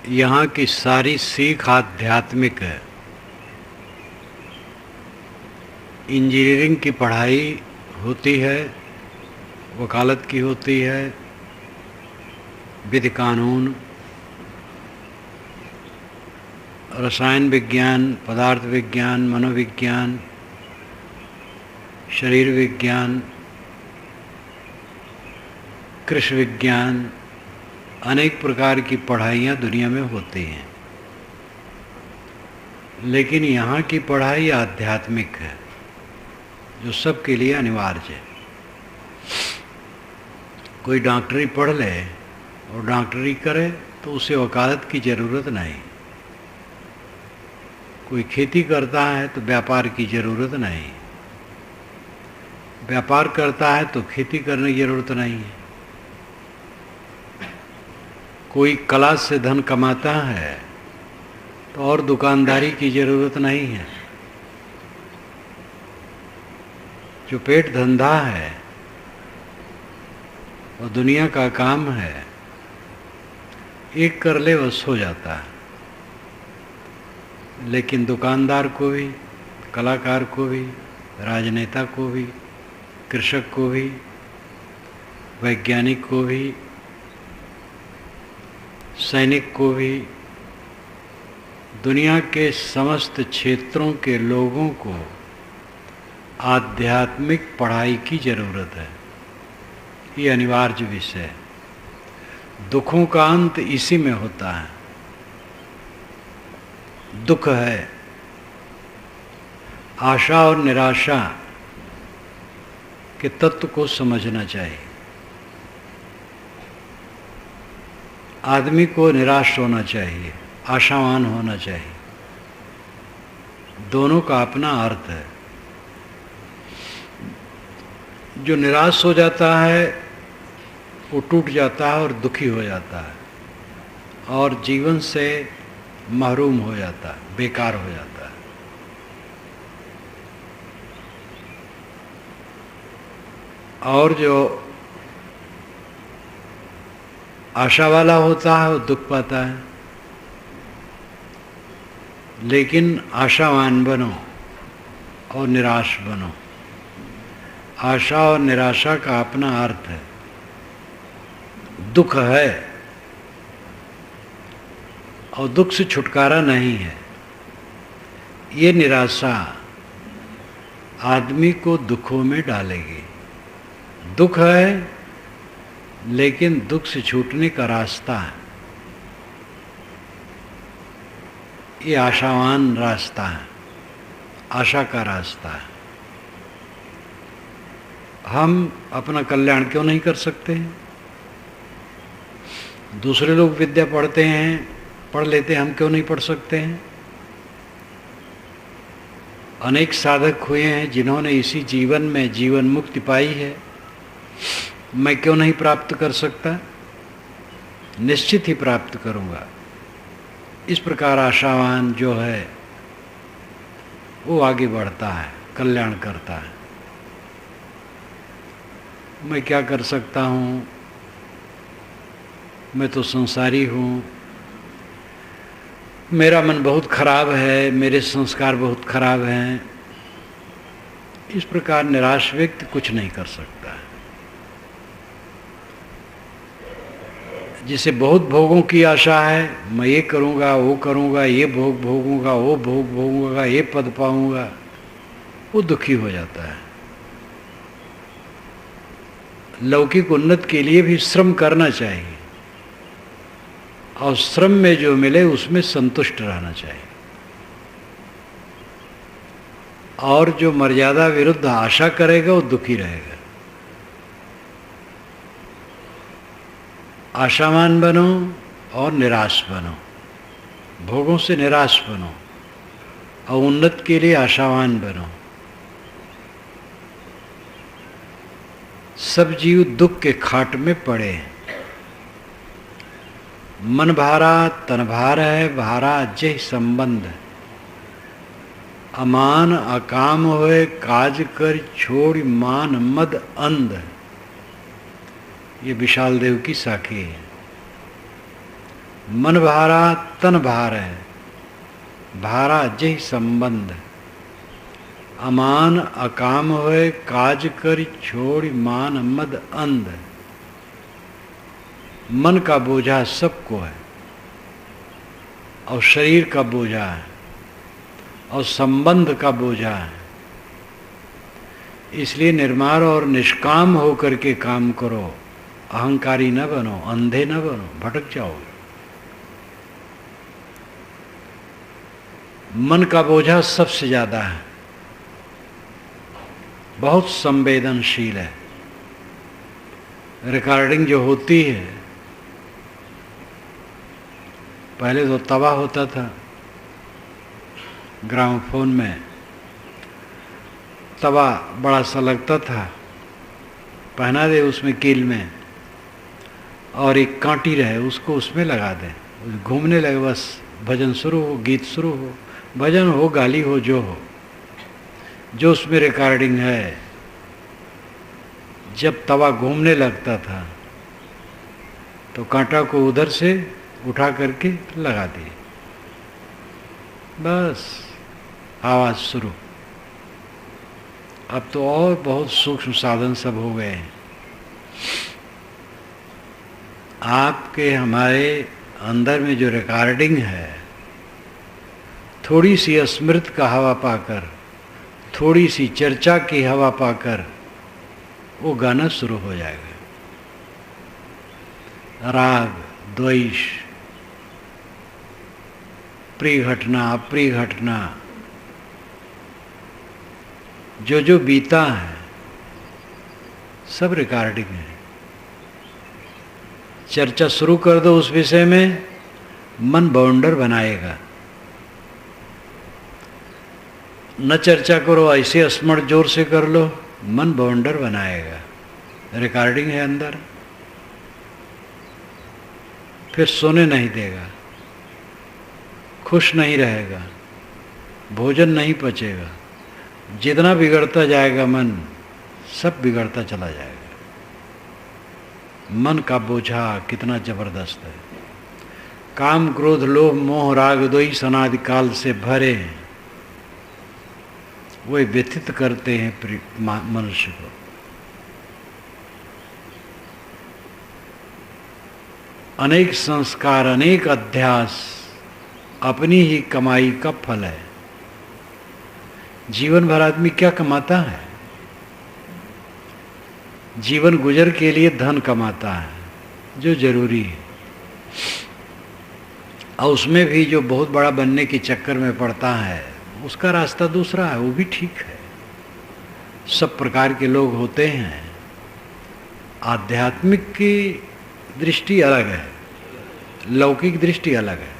यहाँ की सारी सीख आध्यात्मिक है। इंजीनियरिंग की पढ़ाई होती है, वकालत की होती है, विधि कानून, रसायन विज्ञान, पदार्थ विज्ञान, मनोविज्ञान, शरीर विज्ञान, कृषि विज्ञान, अनेक प्रकार की पढ़ाइयाँ दुनिया में होती हैं। लेकिन यहाँ की पढ़ाई आध्यात्मिक है, जो सबके लिए अनिवार्य है। कोई डॉक्टरी पढ़ ले और डॉक्टरी करे तो उसे वकालत की ज़रूरत नहीं। कोई खेती करता है तो व्यापार की ज़रूरत नहीं। व्यापार करता है तो खेती करने की ज़रूरत नहीं है। कोई कला से धन कमाता है तो और दुकानदारी की ज़रूरत नहीं है। जो पेट धंधा है और दुनिया का काम है, एक कर ले बस हो जाता है। लेकिन दुकानदार को भी, कलाकार को भी, राजनेता को भी, कृषक को भी, वैज्ञानिक को भी, सैनिक को भी, दुनिया के समस्त क्षेत्रों के लोगों को आध्यात्मिक पढ़ाई की ज़रूरत है। ये अनिवार्य विषय है। दुखों का अंत इसी में होता है। दुख है, आशा और निराशा के तत्व को समझना चाहिए। आदमी को निराश होना चाहिए, आशावान होना चाहिए। दोनों का अपना अर्थ है। जो निराश हो जाता है वो टूट जाता है और दुखी हो जाता है और जीवन से महरूम हो जाता है, बेकार हो जाता है। और जो आशा वाला होता है वो दुख पाता है। लेकिन आशावान बनो और निराश बनो। आशा और निराशा का अपना अर्थ है। दुख है और दुख से छुटकारा नहीं है। ये निराशा आदमी को दुखों में डालेगी। दुख है लेकिन दुख से छूटने का रास्ता है। ये आशावान रास्ता है, आशा का रास्ता है। हम अपना कल्याण क्यों नहीं कर सकते हैं? दूसरे लोग विद्या पढ़ते हैं, पढ़ लेते हैं, हम क्यों नहीं पढ़ सकते हैं? अनेक साधक हुए हैं जिन्होंने इसी जीवन में जीवन मुक्ति पाई है। मैं क्यों नहीं प्राप्त कर सकता? निश्चित ही प्राप्त करूंगा। इस प्रकार आशावान जो है वो आगे बढ़ता है, कल्याण करता है। मैं क्या कर सकता हूँ? मैं तो संसारी हूँ, मेरा मन बहुत खराब है, मेरे संस्कार बहुत खराब हैं। इस प्रकार निराश व्यक्ति कुछ नहीं कर सकता है। जिसे बहुत भोगों की आशा है, मैं ये करूँगा, वो करूँगा, ये भोग भोगूँगा, वो भोग भोगूँगा, ये पद पाऊँगा, वो दुखी हो जाता है। लौकिक उन्नति के लिए भी श्रम करना चाहिए और श्रम में जो मिले उसमें संतुष्ट रहना चाहिए। और जो मर्यादा विरुद्ध आशा करेगा वो दुखी रहेगा। आशावान बनो और निराश बनो। भोगों से निराश बनो और उन्नति के लिए आशावान बनो। सब जीव दुख के खाट में पड़े हैं। मन भारा तन भार है, भारा जय संबंध। अमान अकाम होए, काज कर छोड़ मान मद अंध। ये विशाल देव की साखी है। मन भारा तन भार है, भारा जहि संबंध। अमान अकाम होए काज कर छोड़ मान मद अंध। मन का बोझा सबको है और शरीर का बोझा है और संबंध का बोझा है। इसलिए निर्माण और निष्काम होकर के काम करो, अहंकारी न बनो, अंधे न बनो, भटक जाओगे। मन का बोझा सबसे ज्यादा है, बहुत संवेदनशील है। रिकॉर्डिंग जो होती है, पहले तो तवा होता था ग्रामोफोन में, तवा बड़ा सा लगता था, पहना दे उसमें कील में और एक कांटी रहे उसको उसमें लगा दे, घूमने लगे, बस भजन शुरू हो, गीत शुरू हो, भजन हो, गाली हो, जो उसमें रिकॉर्डिंग है। जब तवा घूमने लगता था तो कांटा को उधर से उठा करके लगा दिए, बस आवाज शुरू। अब तो और बहुत सूक्ष्म साधन सब हो गए हैं। आपके हमारे अंदर में जो रिकॉर्डिंग है, थोड़ी सी स्मृति का हवा पाकर, थोड़ी सी चर्चा की हवा पाकर वो गाना शुरू हो जाएगा। राग, द्वेष, प्रिय घटना, अप्रिय घटना, जो बीता है सब रिकॉर्डिंग है। चर्चा शुरू कर दो उस विषय में, मन बाउंडर बनाएगा। न चर्चा करो, ऐसे स्मरण जोर से कर लो, मन बाउंडर बनाएगा। रिकॉर्डिंग है अंदर, फिर सोने नहीं देगा, खुश नहीं रहेगा, भोजन नहीं पचेगा, जितना बिगड़ता जाएगा मन, सब बिगड़ता चला जाएगा। मन का बोझा कितना जबरदस्त है। काम, क्रोध, लोभ, मोह, राग, द्वेष अनादि काल से भरे हैं, वे व्यथित करते हैं मनुष्य को। अनेक संस्कार, अनेक अध्यास अपनी ही कमाई का फल है। जीवन भर आदमी क्या कमाता है? जीवन गुजर के लिए धन कमाता है जो जरूरी है, और उसमें भी जो बहुत बड़ा बनने के चक्कर में पड़ता है उसका रास्ता दूसरा है, वो भी ठीक है। सब प्रकार के लोग होते हैं। आध्यात्मिक की दृष्टि अलग है, लौकिक दृष्टि अलग है।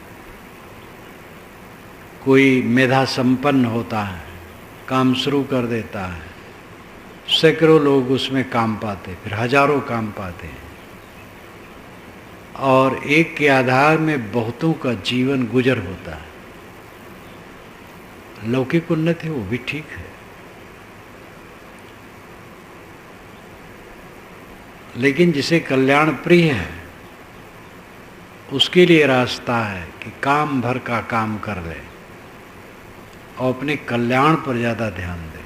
कोई मेधा संपन्न होता है, काम शुरू कर देता है, सैकड़ों लोग उसमें काम पाते, फिर हजारों काम पाते हैं, और एक के आधार में बहुतों का जीवन गुजर होता है। लौकिक उन्नति वो भी ठीक है, लेकिन जिसे कल्याण प्रिय है उसके लिए रास्ता है कि काम भर का काम कर ले और अपने कल्याण पर ज्यादा ध्यान दे।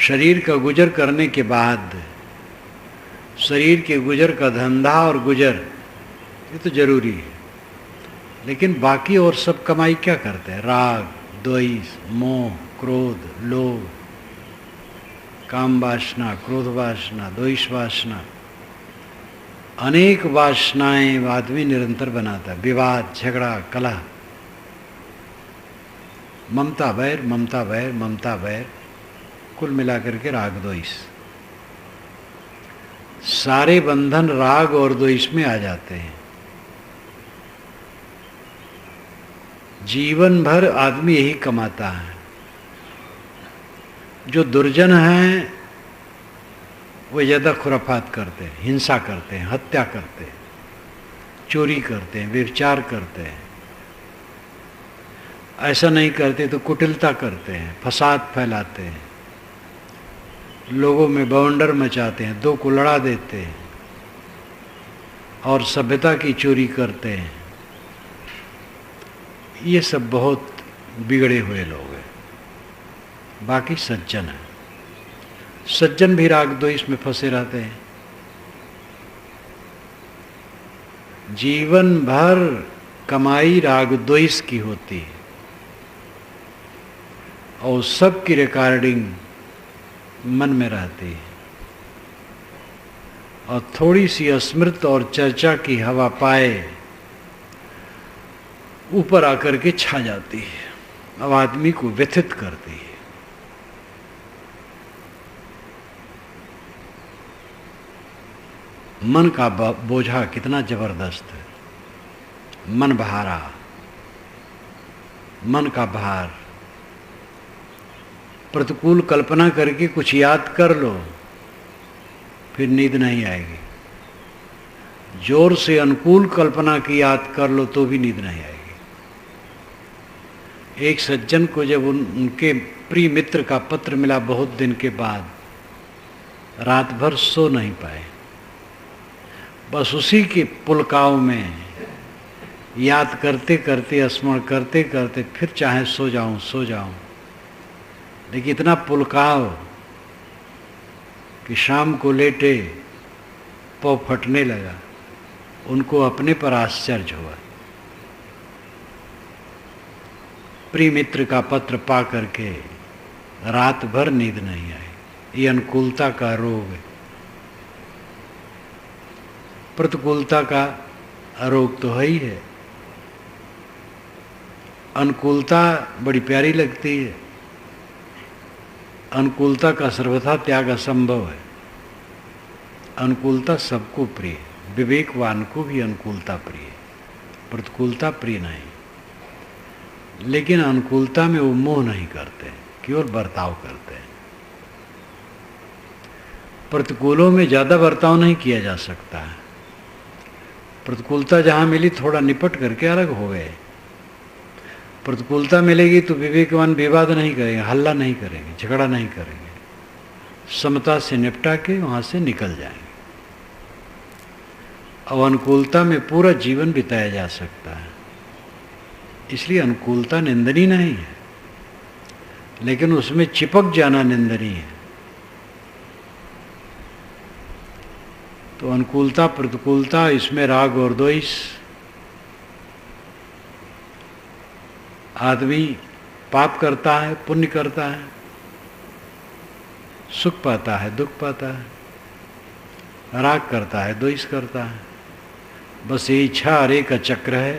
शरीर का गुजर करने के बाद, शरीर के गुजर का धंधा और गुजर ये तो जरूरी है, लेकिन बाकी और सब कमाई क्या करते हैं? राग, द्वेष, मोह, क्रोध, लोभ, काम वासना, क्रोध वासना, द्वेष वासना, अनेक वासनाएं आदमी निरंतर बनाता है। विवाद, झगड़ा, कलह, ममता वैर, ममता वैर, ममता वैर, कुल मिलाकर के राग द्वेष। सारे बंधन राग और द्वेष में आ जाते हैं। जीवन भर आदमी यही कमाता है। जो दुर्जन हैं वो ज़्यादा खुराफात करते हैं, हिंसा करते हैं, हत्या करते हैं, चोरी करते हैं, व्यभिचार करते हैं। ऐसा नहीं करते तो कुटिलता करते हैं, फसाद फैलाते हैं, लोगों में बवंडर मचाते हैं, दो को लड़ा देते हैं और सभ्यता की चोरी करते हैं। ये सब बहुत बिगड़े हुए लोग हैं। बाकी सज्जन है, सज्जन भी राग द्वेष में फंसे रहते हैं। जीवन भर कमाई राग द्वेष की होती है और सबकी रिकॉर्डिंग मन में रहती है और थोड़ी सी स्मृति और चर्चा की हवा पाए ऊपर आकर के छा जाती है, अब आदमी को व्यथित करती है। मन का बोझा कितना जबरदस्त है, मन भारा, मन का भार। प्रतिकूल कल्पना करके कुछ याद कर लो, फिर नींद नहीं आएगी। जोर से अनुकूल कल्पना की याद कर लो तो भी नींद नहीं आएगी। एक सज्जन को जब उनके प्रिय मित्र का पत्र मिला बहुत दिन के बाद, रात भर सो नहीं पाए, बस उसी के पुलकाव में याद करते करते, स्मरण करते करते फिर चाहे सो जाऊं, लेकिन इतना पुलकाव कि शाम को लेटे पौ फटने लगा। उनको अपने पर आश्चर्य हुआ। प्रिय मित्र का पत्र पा करके रात भर नींद नहीं आई। ये अनुकूलता का रोग है। प्रतिकूलता का रोग तो है ही है। अनुकूलता बड़ी प्यारी लगती है। अनुकूलता का सर्वथा त्याग असंभव है। अनुकूलता सबको प्रिय है। विवेकवान को भी अनुकूलता प्रिय है, प्रतिकूलता प्रिय नहीं। लेकिन अनुकूलता में वो मोह नहीं करते, केवल बर्ताव करते हैं। प्रतिकूलों में ज़्यादा बर्ताव नहीं किया जा सकता है। प्रतिकूलता जहाँ मिली थोड़ा निपट करके अलग हो गए। प्रतिकूलता मिलेगी तो विवेकवान विवाद नहीं करेंगे, हल्ला नहीं करेंगे, झगड़ा नहीं करेंगे, समता से निपटा के वहाँ से निकल जाएंगे। अब अनुकूलता में पूरा जीवन बिताया जा सकता है। इसलिए अनुकूलता निंदनीय नहीं है, लेकिन उसमें चिपक जाना निंदनीय है। तो अनुकूलता प्रतिकूलता, इसमें राग और द्वेष। आदमी पाप करता है, पुण्य करता है, सुख पाता है, दुख पाता है, राग करता है, द्वेष करता है। बस ये इच्छा हरे का चक्र है।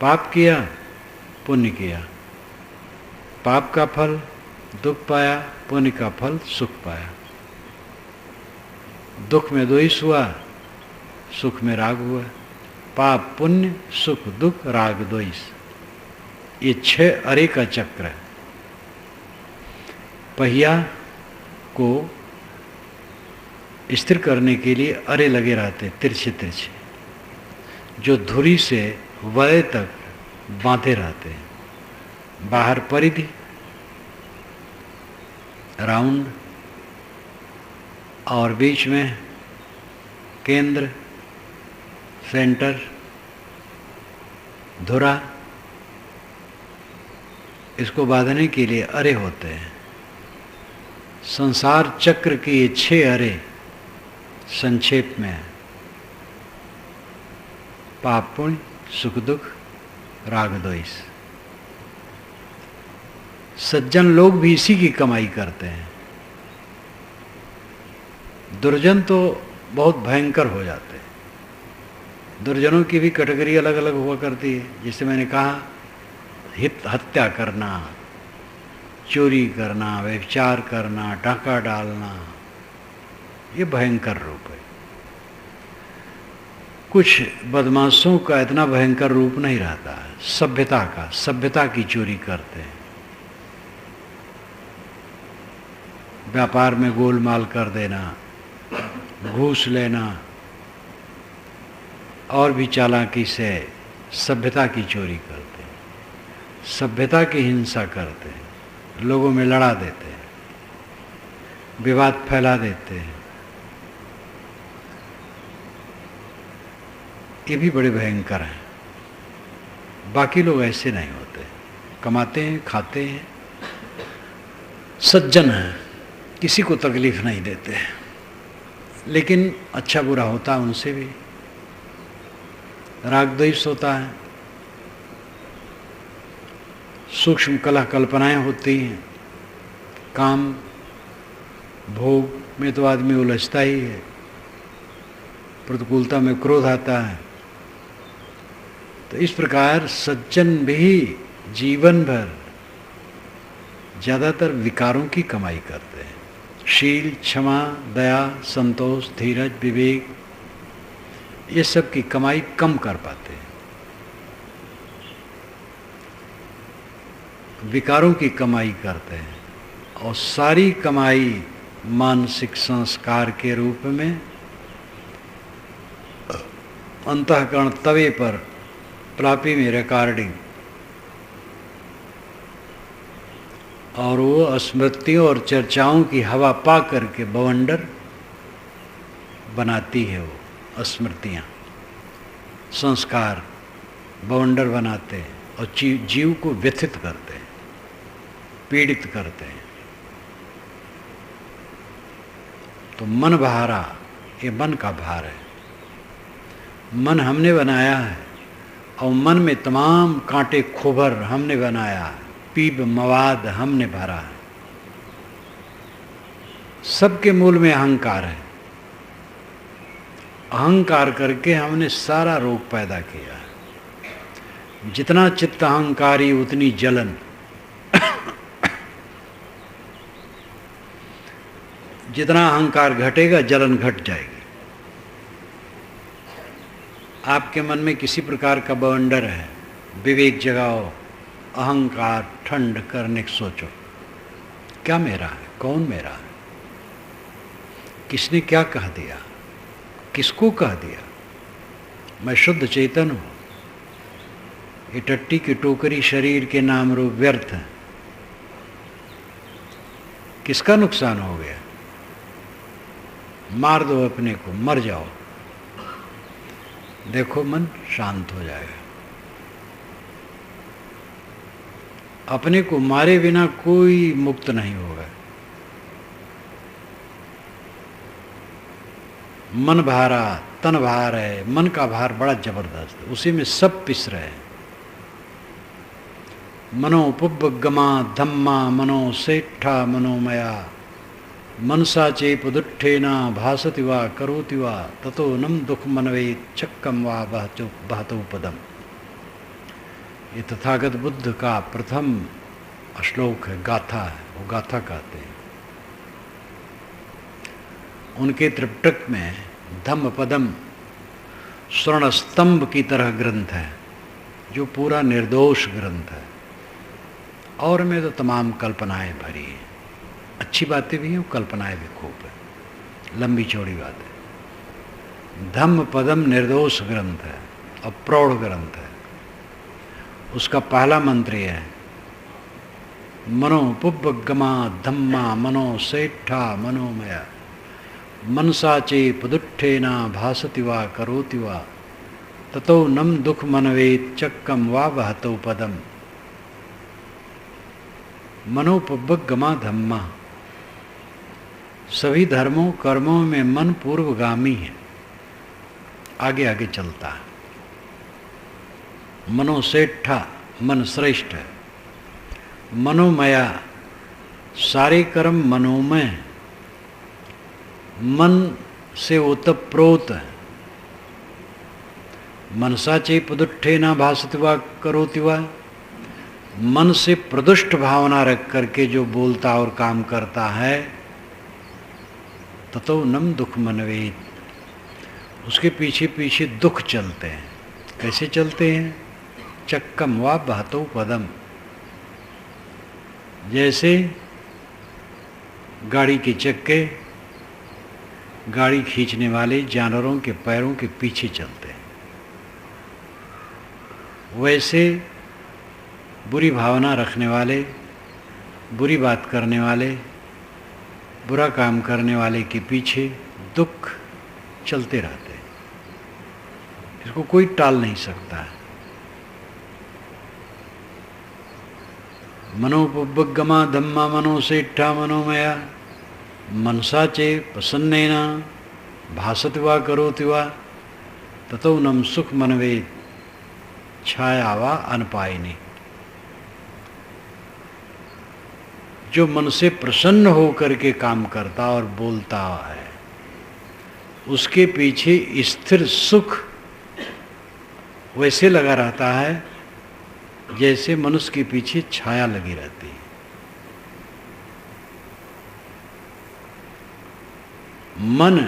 पाप किया, पुण्य किया, पाप का फल दुख पाया, पुण्य का फल सुख पाया। दुख में द्वेष हुआ, सुख में राग हुआ। पाप पुण्य, सुख दुख, राग द्वेष, ये 6 अरे का चक्र है। पहिया को स्थिर करने के लिए अरे लगे रहते, तिरछे तिरछे, जो धुरी से वलय तक बांधे रहते हैं। बाहर परिधि राउंड और बीच में केंद्र, सेंटर, धुरा। इसको बांधने के लिए अरे होते हैं। संसार चक्र के ये 6 अरे संक्षेप में है। पाप पुण्य, सुख दुख, राग द्वेष। सज्जन लोग भी इसी की कमाई करते हैं। दुर्जन तो बहुत भयंकर हो जाते हैं। दुर्जनों की भी कैटेगरी अलग अलग हुआ करती है। जैसे मैंने कहा, हत्या करना, चोरी करना, व्यभिचार करना, डाका डालना, ये भयंकर रूप है। कुछ बदमाशों का इतना भयंकर रूप नहीं रहता है। सभ्यता का, सभ्यता की चोरी करते हैं। व्यापार में गोलमाल कर देना, घूस लेना और भी चालाकी से सभ्यता की चोरी करते हैं, सभ्यता की हिंसा करते हैं। लोगों में लड़ा देते हैं, विवाद फैला देते हैं। ये भी बड़े भयंकर हैं। बाकी लोग ऐसे नहीं होते, कमाते हैं, खाते हैं, सज्जन हैं, किसी को तकलीफ नहीं देते, लेकिन अच्छा बुरा होता है उनसे भी, राग द्वेष होता है, सूक्ष्म कला कल्पनाएं होती हैं, काम भोग में तो आदमी उलझता ही है, प्रतिकूलता में क्रोध आता है। तो इस प्रकार सज्जन भी जीवन भर ज़्यादातर विकारों की कमाई करते हैं। शील, क्षमा, दया, संतोष, धीरज, विवेक, ये सब की कमाई कम कर पाते हैं। विकारों की कमाई करते हैं और सारी कमाई मानसिक संस्कार के रूप में अंतःकरण तवे पर प्लापी में रिकॉर्डिंग, और वो स्मृतियों और चर्चाओं की हवा पा करके बवंडर बनाती है। वो स्मृतियाँ, संस्कार बवंडर बनाते हैं और जीव को व्यथित करते हैं, पीड़ित करते हैं। तो मन भारा, ये मन का भार है। मन हमने बनाया है और मन में तमाम कांटे खोबर हमने बनाया है, पीप मवाद हमने भरा है। सबके मूल में अहंकार है। अहंकार करके हमने सारा रोग पैदा किया है। जितना चित्त अहंकारी उतनी जलन, जितना अहंकार घटेगा जलन घट जाएगी। आपके मन में किसी प्रकार का बवंडर है, विवेक जगाओ, अहंकार ठंड करने की सोचो, क्या मेरा है, कौन मेरा है, किसने क्या कह दिया, किसको कह दिया, मैं शुद्ध चेतन हूँ। ये टट्टी की टोकरी शरीर के नाम रूप व्यर्थ है। किसका नुकसान हो गया? मार दो अपने को, मर जाओ, देखो मन शांत हो जाएगा। अपने को मारे बिना कोई मुक्त नहीं होगा। मन भारा, तन भार है। मन का भार बड़ा जबरदस्त है, उसी में सब पिस रहे हैं। मनोपुब्बगमा धम्मा मनो सेठा मनोमया मनसा चेपुदुट्ठेना भासति वा करोति वा ततो नम दुख मनवे चक्कम वा बहतो पदम। ये तथागत बुद्ध का प्रथम श्लोक है, गाथा है, वो गाथा कहते हैं। उनके त्रिपिटक में धम्म पदम स्वर्ण स्तंभ की तरह ग्रंथ है, जो पूरा निर्दोष ग्रंथ है, और में तो तमाम कल्पनाएं भरी हैं। अच्छी बातें भी हैं, कल्पनाएं भी खूब है, लंबी चौड़ी बातें। धम्म पदम निर्दोष ग्रंथ है और प्रौढ़ ग्रंथ है। उसका पहला मंत्र है, मनो पुब्बगमा धम्मा मनो सेठा मनोमया मनसा चे पदुट्ठेना भासति वा करोति वा ततो नम दुख मनवेत चक्कम वा बहतो पदम। मनोपुब्बगमा धम्मा, सभी धर्मों कर्मों में मन पूर्वगामी है, आगे आगे चलता है। मनोसेठा, मन श्रेष्ठ है। मनोमया, सारे कर्म मनोमय, मन से ओतप्रोत है। मनसा चे पदुट्ठेना भासति वा करोति वा, मन से प्रदुष्ट भावना रख करके जो बोलता और काम करता है, ततो नम दुख मनवेत, उसके पीछे पीछे दुख चलते हैं। कैसे चलते हैं? चक्कम वा बहतो पदम, जैसे गाड़ी के चक्के गाड़ी खींचने वाले जानवरों के पैरों के पीछे चलते हैं, वैसे बुरी भावना रखने वाले बुरी बात करने वाले, बुरा काम करने वाले के पीछे दुख चलते रहते हैं, इसको कोई टाल नहीं सकता है। मनोपुब्बगमा धम्मा मनोसेठा मनोमया मनसा चे प्रसन्नेन भासति वा करोति वा ततो नम सुख मनवेद छाया वा अनपायिनी। जो मन से प्रसन्न होकर के काम करता और बोलता है, उसके पीछे स्थिर सुख वैसे लगा रहता है जैसे मनुष्य के पीछे छाया लगी रहती है। मन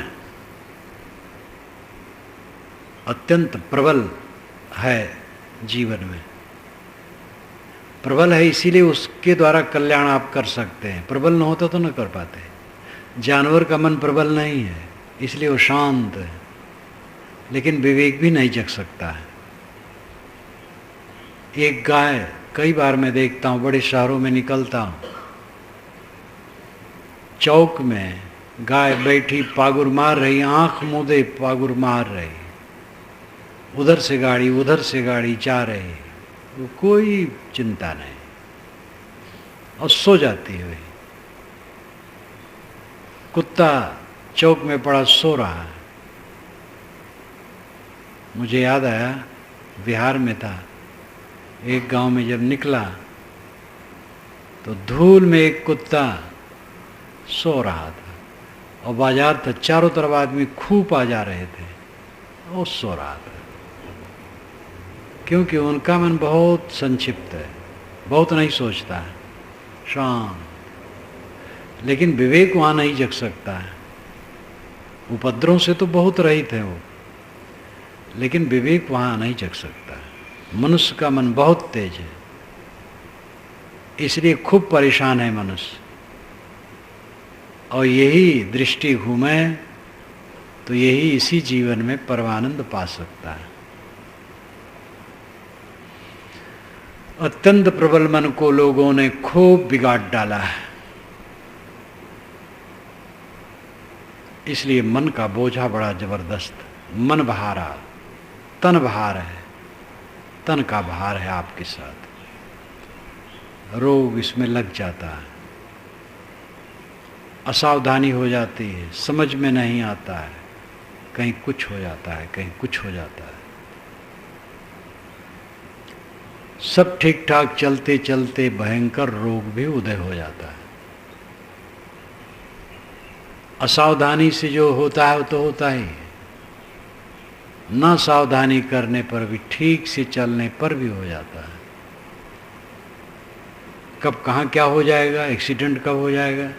अत्यंत प्रबल है जीवन में, प्रबल है इसीलिए उसके द्वारा कल्याण आप कर सकते हैं। प्रबल न होता तो न कर पाते। जानवर का मन प्रबल नहीं है इसलिए वो शांत है, लेकिन विवेक भी नहीं जग सकता है। एक गाय, कई बार मैं देखता हूँ, बड़े शहरों में निकलता हूँ, चौक में गाय बैठी पागुर मार रही, आंख मूंदे पागुर मार रही, उधर से गाड़ी उधर से गाड़ी जा रही, वो कोई चिंता नहीं, और सो जाती है। वही कुत्ता चौक में पड़ा सो रहा है। मुझे याद आया, बिहार में था, एक गांव में जब निकला तो धूल में एक कुत्ता सो रहा था, और बाजार था, चारों तरफ आदमी खूब आ जा रहे थे, वो सो रहा था। क्योंकि उनका मन बहुत संक्षिप्त है, बहुत नहीं सोचता है, शांत। लेकिन विवेक वहाँ नहीं जग सकता है। उपद्रव से तो बहुत रहित है वो, लेकिन विवेक वहाँ नहीं जग सकता है। मनुष्य का मन बहुत तेज है, इसलिए खूब परेशान है मनुष्य। और यही दृष्टि घूमे तो यही इसी जीवन में परमानंद पा सकता है। अत्यंत प्रबल मन को लोगों ने खूब बिगाड़ डाला है, इसलिए मन का बोझा बड़ा जबरदस्त। मन बहारा, तन भार है, तन का भार है आपके साथ, रोग इसमें लग जाता है, असावधानी हो जाती है, समझ में नहीं आता है, कहीं कुछ हो जाता है, कहीं कुछ हो जाता है। सब ठीक ठाक चलते चलते भयंकर रोग भी उदय हो जाता है। असावधानी से जो होता है वो तो होता ही है, ना सावधानी करने पर भी, ठीक से चलने पर भी हो जाता है। कब कहाँ क्या हो जाएगा, एक्सीडेंट कब हो जाएगा,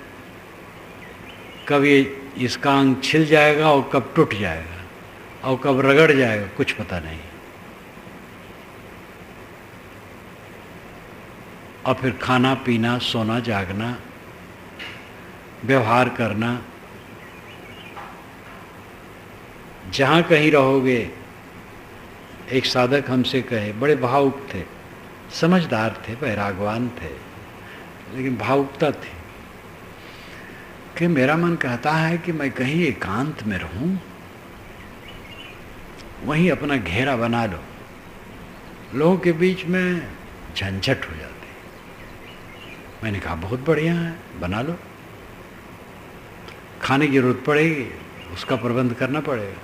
कब ये इसका अंग छिल जाएगा और कब टूट जाएगा और कब रगड़ जाएगा, कुछ पता नहीं। और फिर खाना पीना, सोना जागना, व्यवहार करना, जहाँ कहीं रहोगे। एक साधक हमसे कहे, बड़े भावुक थे, समझदार थे, वैरागवान थे, लेकिन भावुकता थी कि मेरा मन कहता है कि मैं कहीं एकांत में रहूं, वहीं अपना घेरा बना लो, लोगों के बीच में झंझट हो जाती। मैंने कहा बहुत बढ़िया है, बना लो, खाने की जरूरत पड़ेगी, उसका प्रबंध करना पड़ेगा।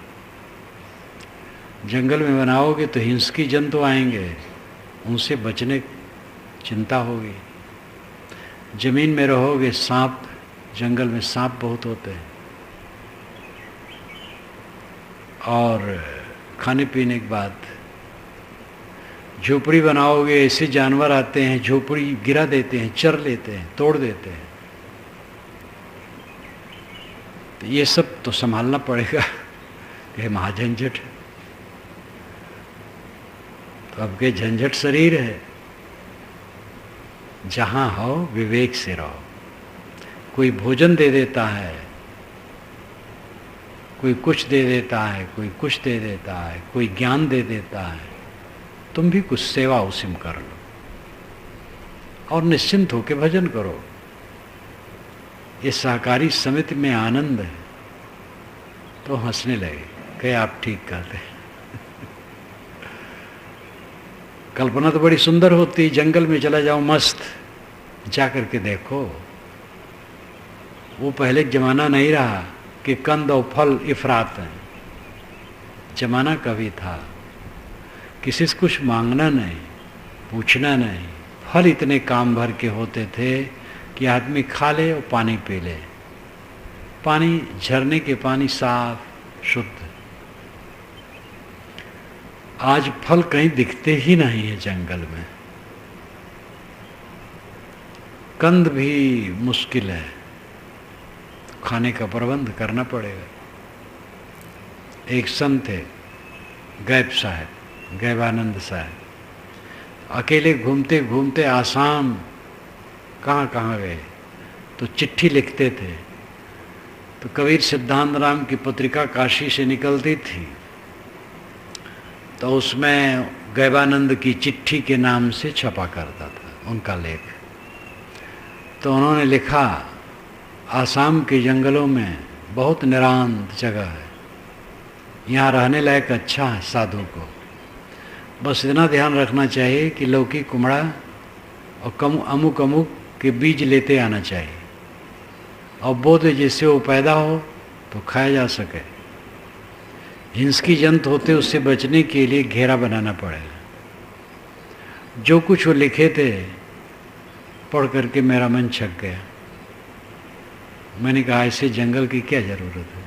जंगल में बनाओगे तो हिंसकी जंतु आएंगे, उनसे बचने चिंता होगी। जमीन में रहोगे, सांप, जंगल में सांप बहुत होते हैं। और खाने पीने के बाद झोपड़ी बनाओगे, ऐसे जानवर आते हैं, झोपड़ी गिरा देते हैं, चर लेते हैं, तोड़ देते हैं। तो ये सब तो संभालना पड़ेगा, ये महाझंझट है। तो अब के झंझट शरीर है, जहाँ हो विवेक से रहो। कोई भोजन दे देता है, कोई कुछ दे देता है, कोई कुछ दे देता है, कोई ज्ञान दे देता है, तुम भी कुछ सेवा उसी में कर लो। और निश्चिंत होकर भजन करो। ये सहकारी समिति में आनंद है। तो हंसने लगे, कहे आप ठीक कहते हैं। कल्पना तो बड़ी सुंदर होती, जंगल में चला जाओ मस्त, जा कर के देखो। वो पहले जमाना नहीं रहा कि कंद और फल इफरात हैं। जमाना कभी था किसी से कुछ मांगना नहीं, पूछना नहीं, फल इतने काम भर के होते थे कि आदमी खा ले और पानी पी ले। पानी, झरने के पानी साफ शुद्ध। आज फल कहीं दिखते ही नहीं है जंगल में। कंद भी मुश्किल है, खाने का प्रबंध करना पड़ेगा। एक संत थे गैब साहब, गैबानंद साहब, अकेले घूमते घूमते आसाम कहाँ कहाँ गए तो चिट्ठी लिखते थे। तो कबीर सिद्धांत राम की पत्रिका काशी से निकलती थी, तो उसमें गैबानंद की चिट्ठी के नाम से छपा करता था उनका लेख। तो उन्होंने लिखा, आसाम के जंगलों में बहुत निरांत जगह है, यहाँ रहने लायक अच्छा है साधु को। बस इतना ध्यान रखना चाहिए कि लौकी, कुमड़ा और अमुक अमुक के बीज लेते आना चाहिए, और बोध जिससे वो पैदा हो तो खाया जा सके। हिंसकी जंतु होते उससे बचने के लिए घेरा बनाना पड़ेगा। जो कुछ वो लिखे थे पढ़ करके मेरा मन छक गया। मैंने कहा ऐसे जंगल की क्या जरूरत है,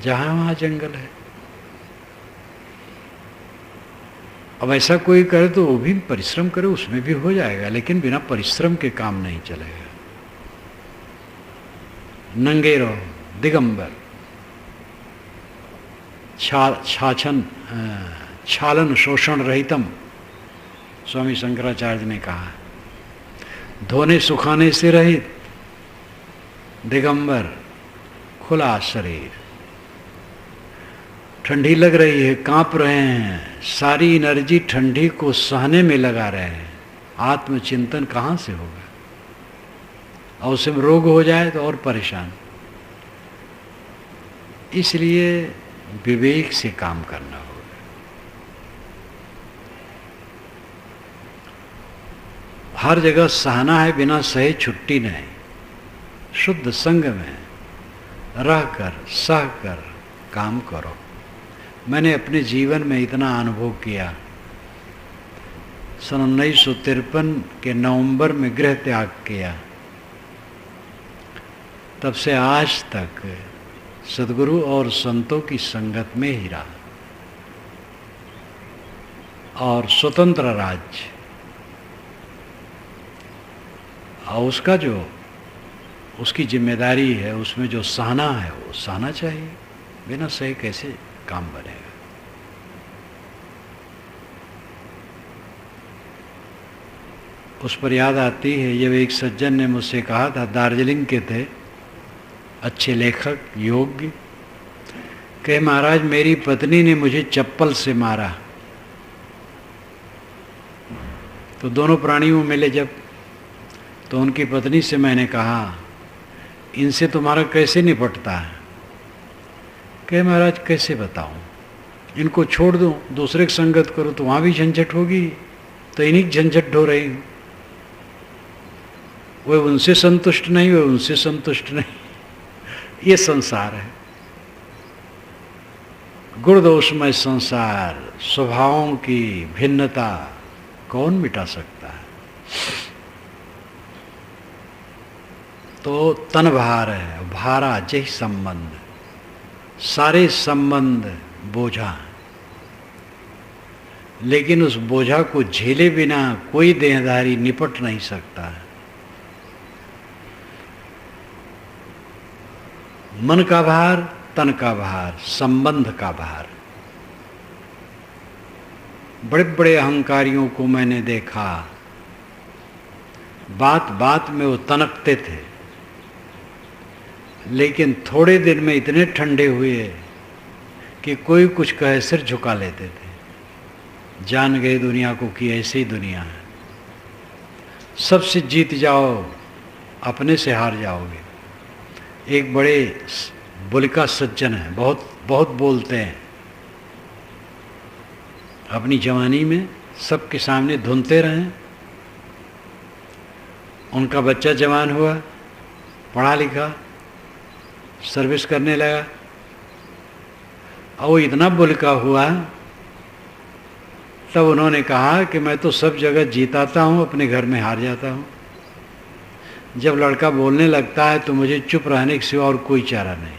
जहाँ वहाँ जंगल है। अब ऐसा कोई करे तो वो भी परिश्रम करे, उसमें भी हो जाएगा, लेकिन बिना परिश्रम के काम नहीं चलेगा। नंगे रहो, दिगंबर, छालन शोषण रहितम, स्वामी शंकराचार्य ने कहा। धोने सुखाने से रहित, दिगंबर, खुला शरीर। ठंडी लग रही है, कांप रहे हैं, सारी एनर्जी ठंडी को सहने में लगा रहे हैं। आत्मचिंतन कहाँ से होगा? और उसे रोग हो जाए तो और परेशान। इसलिए विवेक से काम करना होगा। हर जगह सहना है, बिना सहे छुट्टी नहीं। शुद्ध संग में रहकर सहकर काम करो। मैंने अपने जीवन में इतना अनुभव किया। सन 1953 के नवंबर में गृह त्याग किया, तब से आज तक सद्गुरु और संतों की संगत में ही रहा। और स्वतंत्र राज्य, और उसका जो उसकी जिम्मेदारी है, उसमें जो सहना है वो सहना चाहिए। बिना सहे कैसे काम बनेगा? उस पर याद आती है, जब एक सज्जन ने मुझसे कहा था, दार्जिलिंग के थे, अच्छे लेखक, योग्य, कहे महाराज मेरी पत्नी ने मुझे चप्पल से मारा। तो दोनों प्राणियों मिले जब, तो उनकी पत्नी से मैंने कहा, इनसे तुम्हारा कैसे निपटता है? कहे महाराज कैसे बताऊं, इनको छोड़ दूं, दूसरे की संगत करो तो वहां भी झंझट होगी, तो इन्हीं की झंझट ढो रही हूं। वे उनसे संतुष्ट नहीं, वे उनसे संतुष्ट नहीं। ये संसार है, गुण दोषमय संसार। स्वभावों की भिन्नता कौन मिटा सकता है? तो तन भार है, भारा जय संबंध, सारे संबंध बोझा। लेकिन उस बोझा को झेले बिना कोई देहधारी निपट नहीं सकता है। मन का भार, तन का भार, संबंध का भार। बड़े बड़े अहंकारियों को मैंने देखा, बात बात में वो तनकते थे, लेकिन थोड़े दिन में इतने ठंडे हुए कि कोई कुछ कहे सिर झुका लेते थे। जान गए दुनिया को कि ऐसी दुनिया है। सबसे जीत जाओ, अपने से हार जाओगे। एक बड़े बुलिका सज्जन है, बहुत बहुत बोलते हैं, अपनी जवानी में सबके सामने धुनते रहें। उनका बच्चा जवान हुआ, पढ़ा लिखा, सर्विस करने लगा, और वो इतना बुलिका हुआ, तब उन्होंने कहा कि मैं तो सब जगह जीताता हूँ, अपने घर में हार जाता हूँ। जब लड़का बोलने लगता है तो मुझे चुप रहने के सिवा और कोई चारा नहीं।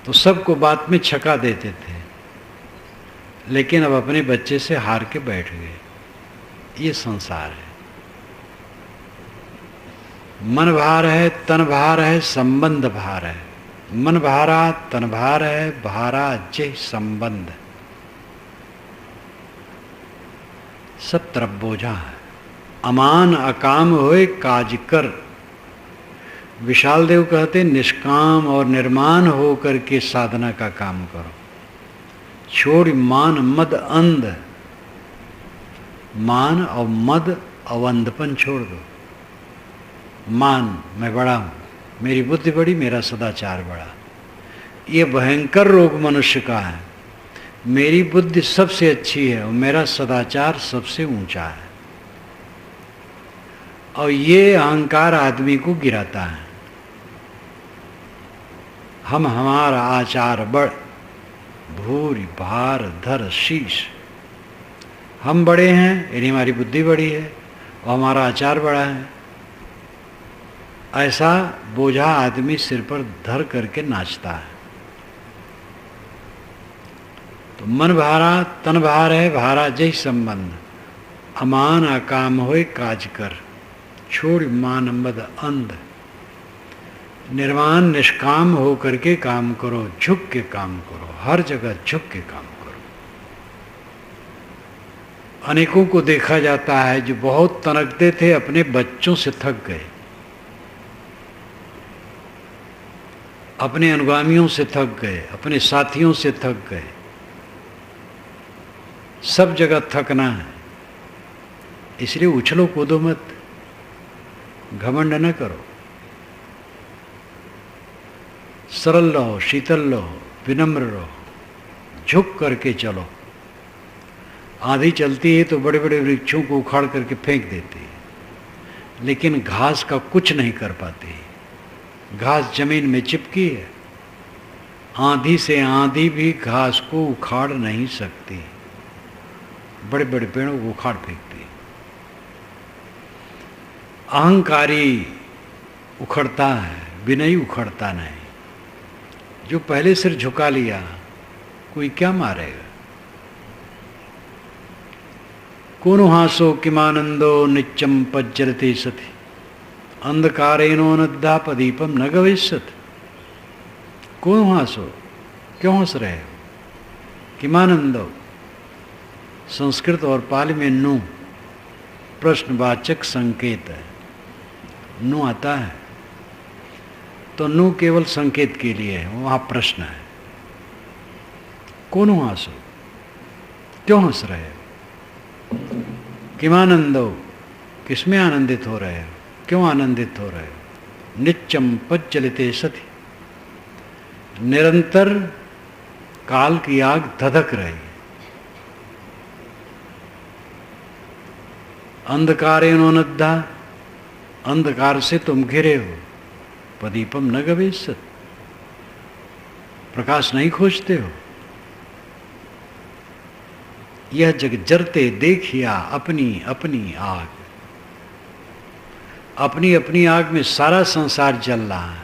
तो सबको बात में छका देते थे, लेकिन अब अपने बच्चे से हार के बैठ गए। ये संसार है। मन भार है, तन भार है, संबंध भार है। मन भारा तन भार है, भारा जय संबंध। सब तरफ बोझा है। अमान अकाम होए काज कर। विशाल देव कहते निष्काम और निर्माण हो करके साधना का काम करो। छोड़ मान मद अंध। मान और मद और अंधपन छोड़ दो। मान, मैं बड़ा हूं, मेरी बुद्धि बड़ी, मेरा सदाचार बड़ा, ये भयंकर रोग मनुष्य का है। मेरी बुद्धि सबसे अच्छी है और मेरा सदाचार सबसे ऊंचा है। और ये अहंकार आदमी को गिराता है। हम हमारा आचार बड़, भूरी भार धर शीश। हम बड़े हैं, यानी हमारी बुद्धि बड़ी है और हमारा आचार बड़ा है। ऐसा बोझा आदमी सिर पर धर करके नाचता है। तो मन भारा तन भार है, भारा जय संबंध। अमान अकाम होए काज कर। छोड़ मान मद अंध। निर्वाण निष्काम हो करके काम करो, झुक के काम करो, हर जगह झुक के काम करो। अनेकों को देखा जाता है जो बहुत तनकते थे, अपने बच्चों से थक गए, अपने अनुगामियों से थक गए, अपने साथियों से थक गए। सब जगह थकना है, इसलिए उछलो कूदो मत, घमंड न करो। सरल रहो, शीतल रहो, विनम्र रहो, झुक करके चलो। आंधी चलती है तो बड़े बड़े वृक्षों को उखाड़ करके फेंक देती है, लेकिन घास का कुछ नहीं कर पाती। घास जमीन में चिपकी है। आंधी से आंधी भी घास को उखाड़ नहीं सकती, बड़े बड़े पेड़ों को उखाड़ फेंकती है। अहंकारी उखड़ता है, विनयी उखड़ता नहीं। जो पहले सिर झुका लिया, कोई क्या मारेगा। कोनो हासो किमानंदो नित्यम पज्जरते सति। अंधकारेणोनद्धा पदीपम न गवेशत। क्यों हंसो, क्यों हंस रहे हो। किमानंदो, संस्कृत और पाली में नु प्रश्नवाचक संकेत है। नु आता है तो नु केवल संकेत के लिए है, वहां प्रश्न है। कौन हंसो, क्यों हंस रहे हो। किमानंदो, किसमें आनंदित हो रहे हो, क्यों आनंदित हो रहे हो। नित्यम पज्जलिते सति। निरंतर काल की आग धधक रही। अंधकारेणोनद्धा, अंधकार से तुम घिरे हो। पदीपम न गवेशत, प्रकाश नहीं खोजते हो। यह जग जरते देखिया अपनी अपनी आग। अपनी अपनी आग में सारा संसार जल रहा है।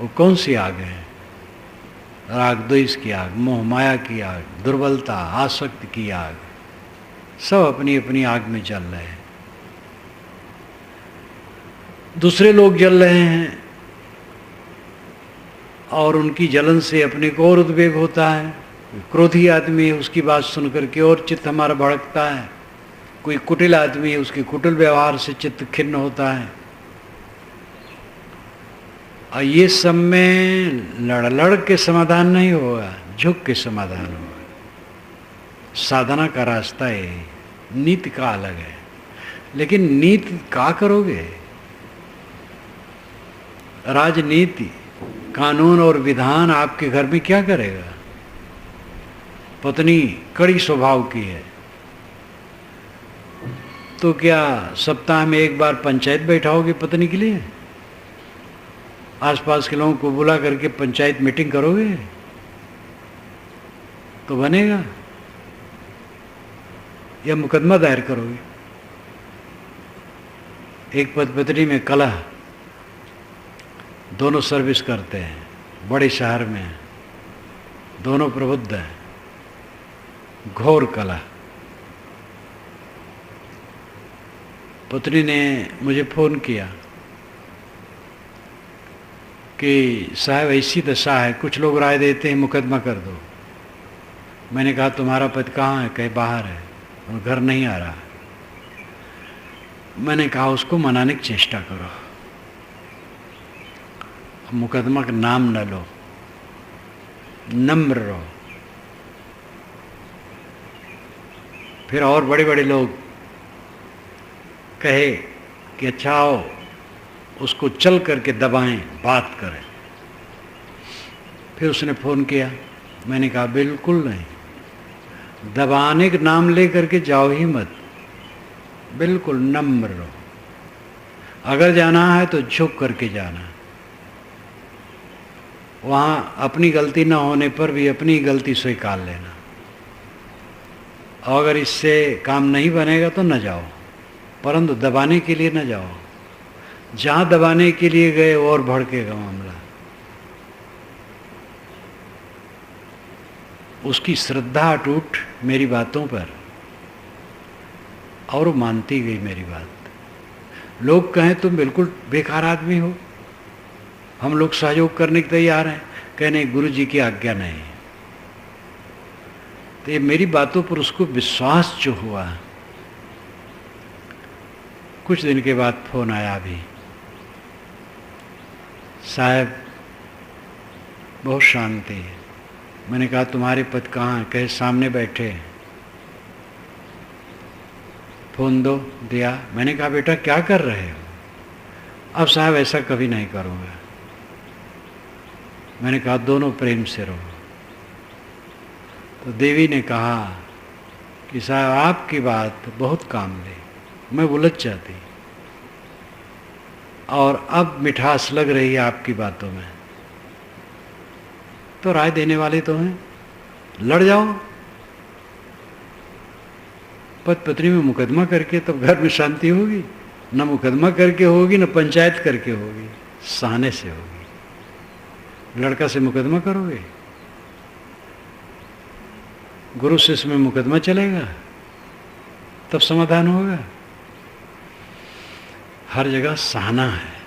वो कौन सी आग है। राग द्वेष की आग, मोह माया की आग, दुर्बलता आसक्ति की आग, सब अपनी अपनी आग में जल रहे हैं। दूसरे लोग जल रहे हैं और उनकी जलन से अपने को और उद्वेग होता है। क्रोधी आदमी है, उसकी बात सुन करके और चित्त हमारा भड़कता है। कोई कुटिल आदमी है, उसके कुटिल व्यवहार से चित्त खिन्न होता है। और ये सब में लड़ लड़ के समाधान नहीं होगा, झुक के समाधान होगा। साधना का रास्ता है, नीति का अलग है। लेकिन नीति क्या करोगे? राजनीति, कानून और विधान आपके घर में क्या करेगा? पत्नी कड़ी स्वभाव की है तो क्या सप्ताह में एक बार पंचायत बैठाओगे पत्नी के लिए? आसपास के लोगों को बुला करके पंचायत मीटिंग करोगे तो बनेगा? या मुकदमा दायर करोगे? एक पति पत्नी में कलह, दोनों सर्विस करते हैं, बड़े शहर में हैं, दोनों प्रबुद्ध हैं, घोर कलह। पत्नी ने मुझे फ़ोन किया कि साहब ऐसी दशा है, कुछ लोग राय देते हैं मुकदमा कर दो। मैंने कहा तुम्हारा पति कहाँ है? कहीं बाहर है और घर नहीं आ रहा। मैंने कहा उसको मनाने की चेष्टा करो, मुकदमा का नाम न लो, नम्र रहो। फिर और बड़े बड़े लोग कहे कि अच्छा आओ उसको चल करके दबाएं, बात करें। फिर उसने फ़ोन किया, मैंने कहा बिल्कुल नहीं, दबाने का नाम ले करके जाओ ही मत, बिल्कुल नम्र रहो। अगर जाना है तो झुक करके जाना। वहाँ अपनी गलती न होने पर भी अपनी गलती स्वीकार लेना। और अगर इससे काम नहीं बनेगा तो न जाओ, परंतु दबाने के लिए न जाओ। जहाँ दबाने के लिए गए और भड़केगा मामला। उसकी श्रद्धा अटूट मेरी बातों पर, और वो मानती गई मेरी बात। लोग कहें तुम बिल्कुल बेकार आदमी हो, हम लोग सहयोग करने के तैयार हैं, कहने गुरु जी की आज्ञा नहीं। तो ये मेरी बातों पर उसको विश्वास जो हुआ। कुछ दिन के बाद फोन आया अभी, साहब बहुत शांति है। मैंने कहा तुम्हारे पति कहाँ हैं? कहे सामने बैठे हैं। फ़ोन दो, दिया। मैंने कहा बेटा क्या कर रहे हो? अब साहब ऐसा कभी नहीं करूँगा। मैंने कहा दोनों प्रेम से रहो। तो देवी ने कहा कि साहब आपकी बात बहुत काम ले, मैं उलझ जाती और अब मिठास लग रही है आपकी बातों में। तो राय देने वाले तो हैं, लड़ जाओ पति पत्नी में मुकदमा करके, तब घर में शांति होगी। न मुकदमा करके होगी, न पंचायत करके होगी, सहने से होगी। लड़का से मुकदमा करोगे, गुरु शिष्य में मुकदमा चलेगा, तब समाधान होगा। हर जगह सहना है।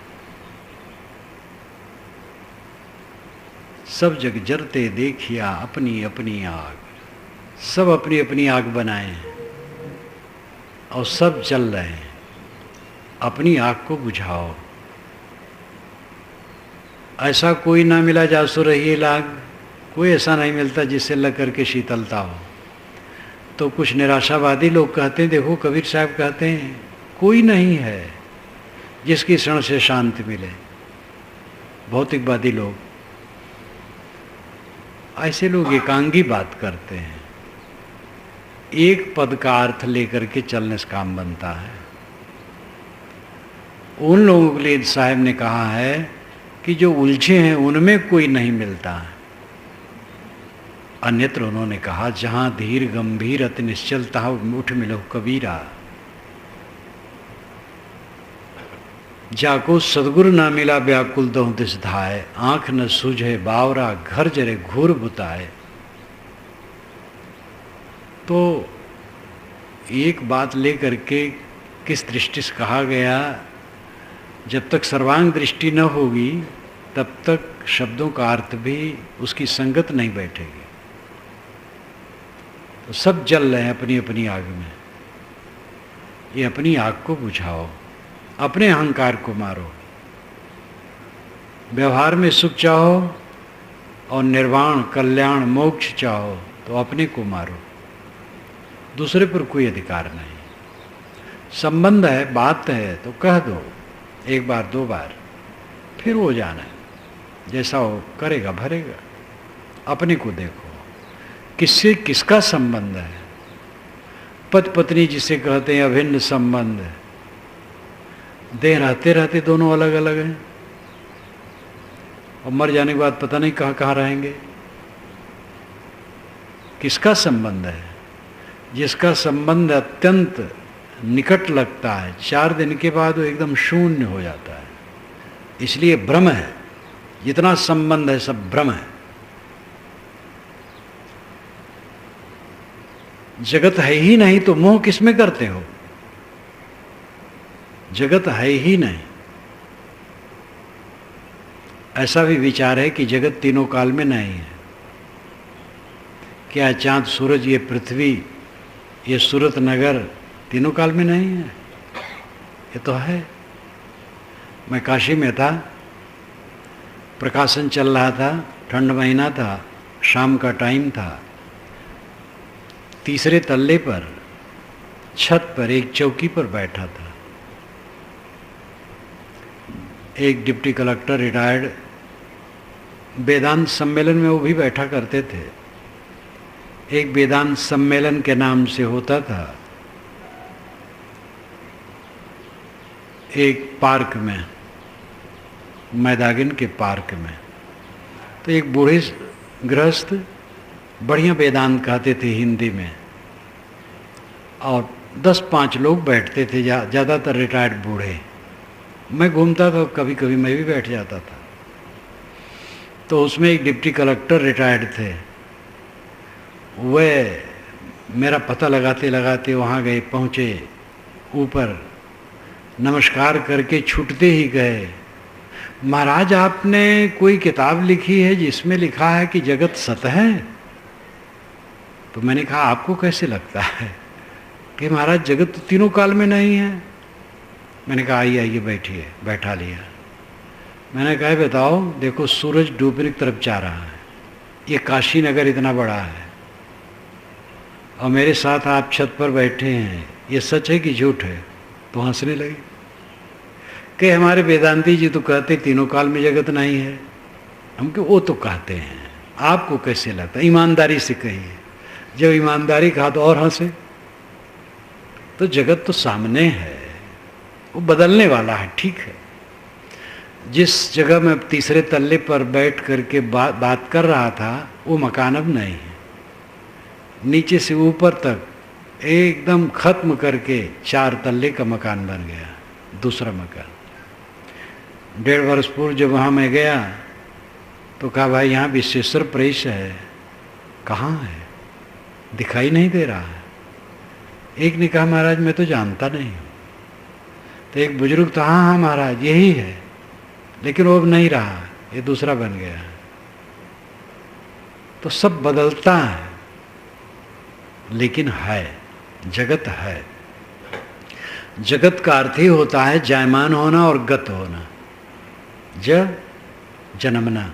सब जग जरते देखिया अपनी अपनी आग। सब अपनी अपनी आग बनाए हैं और सब जल रहे हैं। अपनी आग को बुझाओ। ऐसा कोई ना मिला जासो रही लाग, कोई ऐसा नहीं मिलता जिससे लग करके शीतलता हो। तो कुछ निराशावादी लोग कहते हैं, देखो कबीर साहब कहते हैं कोई नहीं है जिसकी क्षण से शांति मिले। भौतिकवादी लोग, ऐसे लोग एकांगी बात करते हैं। एक पद का अर्थ लेकर के चलने से काम बनता है। उन लोगों के लिए साहब ने कहा है कि जो उलझे हैं उनमें कोई नहीं मिलता। अन्यत्र उन्होंने कहा जहां धीर गंभीर अति निश्चलता उठ मिलो कबीरा। जाको सदगुरु ना मिला व्याकुल दो दिस धाय। आंख न सूझे बावरा घर जरे घूर बुताए। तो एक बात लेकर के किस दृष्टि से कहा गया, जब तक सर्वांग दृष्टि न होगी तब तक शब्दों का अर्थ भी उसकी संगत नहीं बैठेगी। तो सब जल रहे हैं अपनी अपनी आग में। ये अपनी आग को बुझाओ, अपने अहंकार को मारो। व्यवहार में सुख चाहो और निर्वाण कल्याण मोक्ष चाहो तो अपने को मारो। दूसरे पर कोई अधिकार नहीं। संबंध है, बात है तो कह दो, एक बार दो बार, फिर हो जाना है, जैसा हो करेगा भरेगा। अपने को देखो, किससे किसका संबंध है। पति पत्नी जिसे कहते हैं अभिन्न संबंध, देह रहते रहते दोनों अलग अलग हैं और मर जाने के बाद पता नहीं कहाँ कहाँ रहेंगे। किसका संबंध है? जिसका संबंध अत्यंत निकट लगता है, 4 दिन के बाद वो एकदम शून्य हो जाता है। इसलिए भ्रम है, जितना संबंध है सब भ्रम है। जगत है ही नहीं तो मोह किसमें करते हो? जगत है ही नहीं। ऐसा भी विचार है कि जगत तीनों काल में नहीं है। क्या चांद सूरज, ये पृथ्वी, ये सूरत नगर तीनों काल में नहीं है? ये तो है। मैं काशी में था, प्रकाशन चल रहा था, ठंड महीना था, शाम का टाइम था। तीसरे तल्ले पर छत पर एक चौकी पर बैठा था। एक डिप्टी कलेक्टर रिटायर्ड, वेदांत सम्मेलन में वो भी बैठा करते थे। एक वेदांत सम्मेलन के नाम से होता था एक पार्क में, मैदागिन के पार्क में। तो एक बूढ़े गृहस्थ बढ़िया वेदांत कहते थे हिंदी में, और 10-5 लोग बैठते थे, ज़्यादातर रिटायर्ड बूढ़े। मैं घूमता था, कभी कभी मैं भी बैठ जाता था। तो उसमें एक डिप्टी कलेक्टर रिटायर्ड थे। वह मेरा पता लगाते लगाते वहाँ गए, पहुँचे ऊपर, नमस्कार करके छूटते ही गए, महाराज आपने कोई किताब लिखी है जिसमें लिखा है कि जगत सत है? तो मैंने कहा आपको कैसे लगता है कि महाराज जगत तो तीनों काल में नहीं है? मैंने कहा आइए आइए बैठिए, बैठा लिया। मैंने कहा बताओ, देखो सूरज डूबने की तरफ जा रहा है, ये काशी नगर इतना बड़ा है, और मेरे साथ आप छत पर बैठे हैं, ये सच है कि झूठ है? तो हंसने लगे कि हमारे वेदांती जी तो कहते तीनों काल में जगत नहीं है। हम कि वो तो कहते हैं, आपको कैसे लगता है? ईमानदारी से कहिए। जब ईमानदारी कहा तो और हंसे। तो जगत तो सामने है, वो बदलने वाला है, ठीक है। जिस जगह मैं तीसरे तल्ले पर बैठ करके बात कर रहा था, वो मकान अब नहीं है। नीचे से ऊपर तक एकदम खत्म करके 4 तल्ले का मकान बन गया, दूसरा मकान। 1.5 वर्ष पूर्व जब वहाँ मैं गया तो कहा भाई यहाँ विश्वेश्वर प्रेस है, कहाँ है? दिखाई नहीं दे रहा है। एक ने कहा महाराज मैं तो जानता नहीं हूँ। तो एक बुजुर्ग था, हाँ हाँ महाराज यही है, लेकिन वो अब नहीं रहा, ये दूसरा बन गया। तो सब बदलता है, लेकिन है, जगत है। जगत का अर्थ ही होता है जायमान होना और गत होना। जन्मना,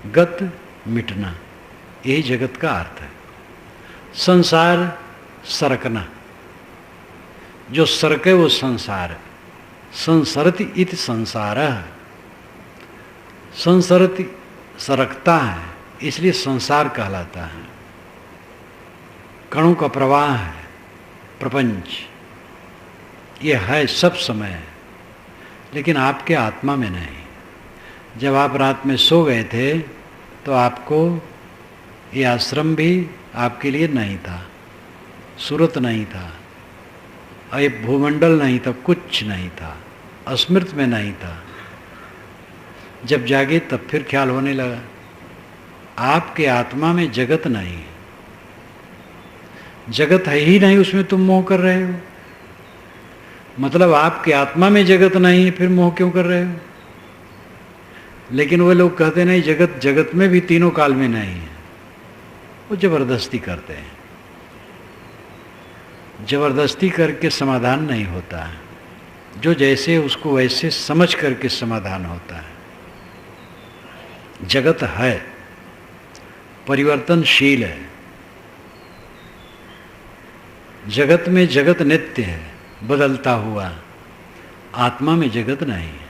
गत मिटना, यही जगत का अर्थ है। संसार सरकना, जो सरके वो संसार है। संसरति इति संसारः, संसरति सरकता है, इसलिए संसार कहलाता है। कणों का प्रवाह है प्रपंच, ये है सब समय, लेकिन आपके आत्मा में नहीं। जब आप रात में सो गए थे तो आपको ये आश्रम भी आपके लिए नहीं था, सूरत नहीं था, और ये भूमंडल नहीं था, कुछ नहीं था, अस्मृत में नहीं था। जब जागे तब फिर ख्याल होने लगा आपके आत्मा में जगत नहीं है। जगत है ही नहीं, उसमें तुम मोह कर रहे हो। मतलब आपके आत्मा में जगत नहीं है, फिर मोह क्यों कर रहे हो? लेकिन वो लोग कहते नहीं जगत, जगत में भी तीनों काल में नहीं है। वो जबरदस्ती करते हैं। जबरदस्ती करके समाधान नहीं होता है। जो जैसे उसको वैसे समझ करके समाधान होता है। जगत है, परिवर्तनशील है। जगत में जगत नित्य है, बदलता हुआ। आत्मा में जगत नहीं है।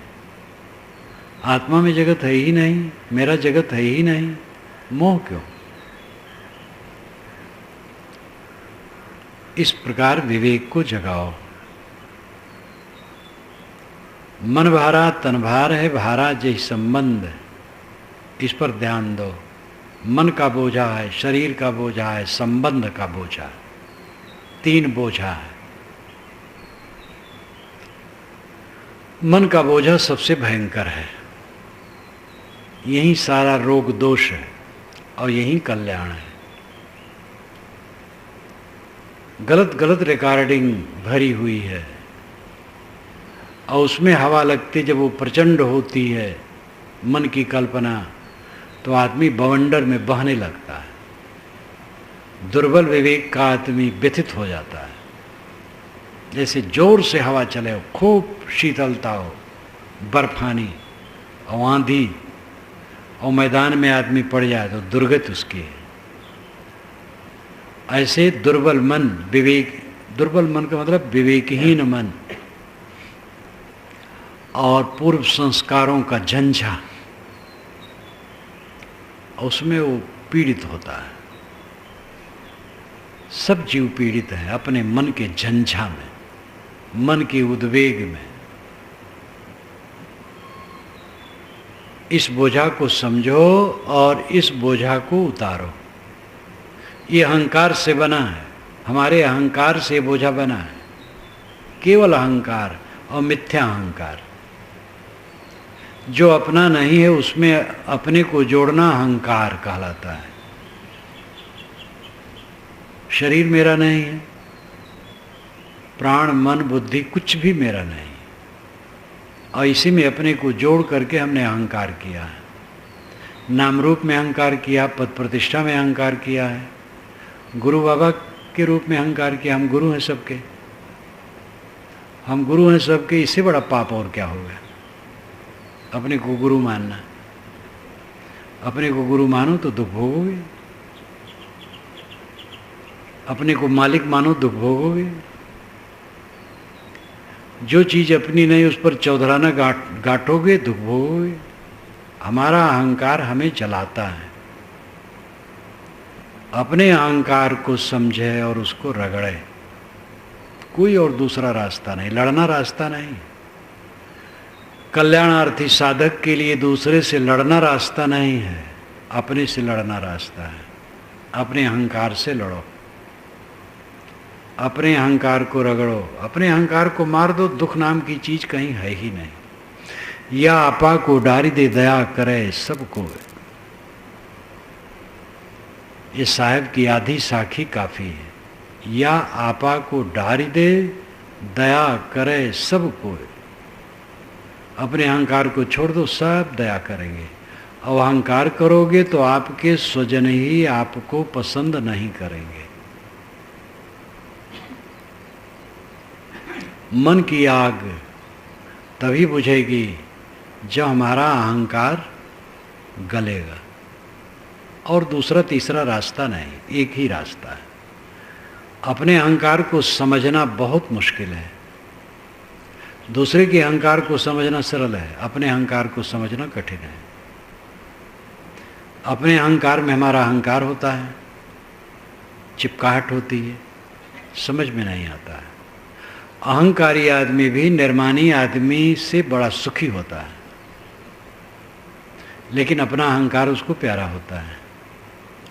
आत्मा में जगत है ही नहीं, मेरा जगत है ही नहीं, मोह क्यों? इस प्रकार विवेक को जगाओ। मन भारा तन भार है, भारा जय संबंध, इस पर ध्यान दो। मन का बोझा है, शरीर का बोझा है, संबंध का बोझा है, 3 बोझा है। मन का बोझा सबसे भयंकर है, यही सारा रोग दोष है और यही कल्याण है। गलत गलत रिकॉर्डिंग भरी हुई है और उसमें हवा लगती, जब वो प्रचंड होती है मन की कल्पना, तो आदमी बवंडर में बहने लगता है। दुर्बल विवेक का आदमी व्यथित हो जाता है। जैसे जोर से हवा चले हो, खूब शीतलता हो, बर्फानी और आंधी, और मैदान में आदमी पड़ जाए तो दुर्गति उसकी है। ऐसे दुर्बल मन, दुर्बल मन का मतलब विवेकहीन मन और पूर्व संस्कारों का झंझा, उसमें वो पीड़ित होता है। सब जीव पीड़ित है अपने मन के झंझा में, मन के उद्वेग में। इस बोझा को समझो और इस बोझा को उतारो। ये अहंकार से बना है, हमारे अहंकार से बोझा बना है, केवल अहंकार और मिथ्या अहंकार। जो अपना नहीं है उसमें अपने को जोड़ना अहंकार कहलाता है। शरीर मेरा नहीं है, प्राण मन बुद्धि कुछ भी मेरा नहीं, और इसी में अपने को जोड़ करके हमने अहंकार किया है। नाम रूप में अहंकार किया, पद प्रतिष्ठा में अहंकार किया है, गुरु बाबा के रूप में अहंकार किया। हम गुरु हैं सबके, हम गुरु हैं सबके, इससे बड़ा पाप और क्या होगा? अपने को गुरु मानना। अपने को गुरु मानो तो दुख भोगोगे, अपने को मालिक मानो दुख भोगोगे। जो चीज़ अपनी नहीं उस पर चौधराना गांठोगे, दुख भोगोगे। हमारा अहंकार हमें चलाता है। अपने अहंकार को समझे और उसको रगड़े, कोई और दूसरा रास्ता नहीं, लड़ना रास्ता नहीं। कल्याणार्थी साधक के लिए दूसरे से लड़ना रास्ता नहीं है, अपने से लड़ना रास्ता है। अपने अहंकार से लड़ो, अपने अहंकार को रगड़ो, अपने अहंकार को मार दो। दुख नाम की चीज कहीं है ही नहीं। या आपा को डारी दे दया करे सबको, ये साहब की आधी साखी काफी है। या आपा को डारी दे दया करे सबको। अपने अहंकार को छोड़ दो, सब दया करेंगे। और अहंकार करोगे तो आपके स्वजन ही आपको पसंद नहीं करेंगे। मन की आग तभी बुझेगी जब हमारा अहंकार गलेगा, और दूसरा तीसरा रास्ता नहीं, एक ही रास्ता है। अपने अहंकार को समझना बहुत मुश्किल है, दूसरे के अहंकार को समझना सरल है, अपने अहंकार को समझना कठिन है। अपने अहंकार में हमारा अहंकार होता है, चिपकाहट होती है, समझ में नहीं आता है। अहंकारी आदमी भी निर्माणी आदमी से बड़ा सुखी होता है, लेकिन अपना अहंकार उसको प्यारा होता है,